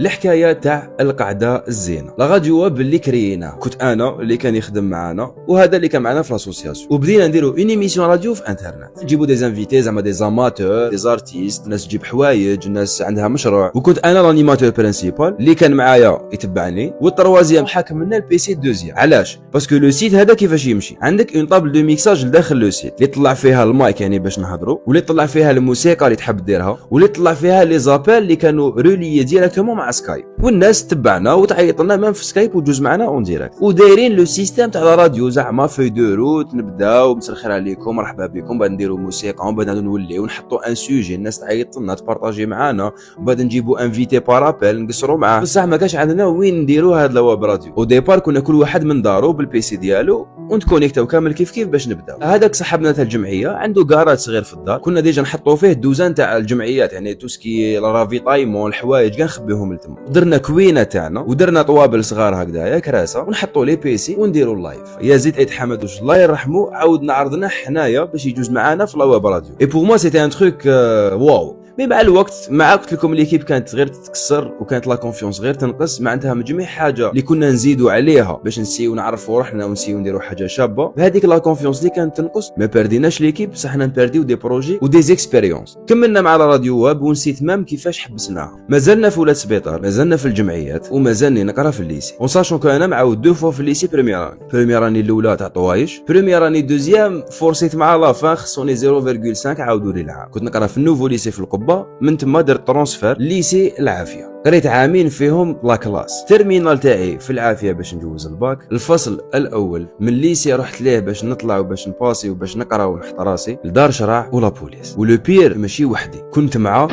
الحكايه تاع القعده الزينه. لا راديو واب اللي كرييناه كنت انا اللي كان يخدم معانا وهذا اللي كان معنا في لاسوسياسيون، وبدينا نديرو اون ايميسيون راديو في انترنت، نجيبو دي زانفيتي زعما دي زاماتور دي زارتيست، ناس تجيب حوايج، الناس عندها مشروع، وكنت انا لانيماتور برينسيبال اللي كان معايا يتبعني، والتروازيام حاكم لنا البيسي دوزيام. علاش؟ باسكو لو سيت هذا كيفاش يمشي، عندك اون طابل دو ميكساج لداخل لو سيت اللي طلع فيها المايك يعني باش نهضروا، واللي طلع فيها الموسيقى اللي تحب ديرها، واللي طلع فيها لي زابيل اللي كانوا روليي ديريكتومون مع سكايب، والناس تبعنا وتعيط لنا مام في سكايب وتجوز معنا اون ديريكت، ودايرين لو سيستيم تاع الراديو زعما في دو روت، نبداو مساء الخير عليكم مرحبا بكم، بعد نديروا موسيقى ومن بعد نوليو ونحطوا ان سوجي الناس تعيط لنا تبارطاجي معانا، ومن بعد نجيبوا انفيتي بارابيل نقصروا معاه. بصح ما كاش عندنا وين نديروا هاد الواب راديو، او ديبار كنا كل واحد من دارو بالبيسي ديالو ونتكونيكتاو كامل كيف باش نبداو. هذاك صاحبنا تاع الجمعيه عنده كراج صغير في الدار، كنا ديجا نحطوا فيه دوزان تاع الجمعيات يعني توسكي رافيطايمون الحوايج كاع نخبيهم لتما، درنا كوينه تاعنا ودرنا طوابل صغار هكذايا كراسه ونحطوا لي بيسي ونديروا اللايف. يا زيد عيد حمد وش الله يرحمه عاودنا عرضنا حنايا باش يجوز معانا في الواب راديو، اي بور موا سيتي ان تروك واو. مي مع الوقت مع قلت لكم ليكيب كانت غير تتكسر وكانت لا كونفيونس غير تنقص، معناتها من جميع حاجه اللي كنا نزيدوا عليها باش نسيو نعرفوا روحنا ونسيو نديروا حاجه شابه، بهذيك لا كونفيونس اللي كانت تنقص ما برديناش ليكيب، بصح حنا نبرديو دي بروجي ودي زيكسبيريونس. كملنا مع راديو واب ونسيت مام كيفاش حبسناها، مازلنا في ولاد سبيطار، مازلنا في الجمعيات، ومازلني نقرا في الليسي، وصاشون كو انا معاود دو فوا في الليسي بريمير اني الاولى تاع طوايش، بريمير اني دوزيام فورسيت مع لافان خصوني 0.5 عاودوا لي العام، كنت نقرا في النوفو ليسي في القبه، من تما درت ترونسفير ليسي العافيه، قريت عامين فيهم لا كلاس، تيرمينال تاعي في العافيه باش نجوز الباك، الفصل الاول من ليسي رحت ليه باش نطلع وباش نباسي وباش نقرا ونحط راسي لدار شرع ولا بوليس، ولو بير ماشي وحدي كنت مع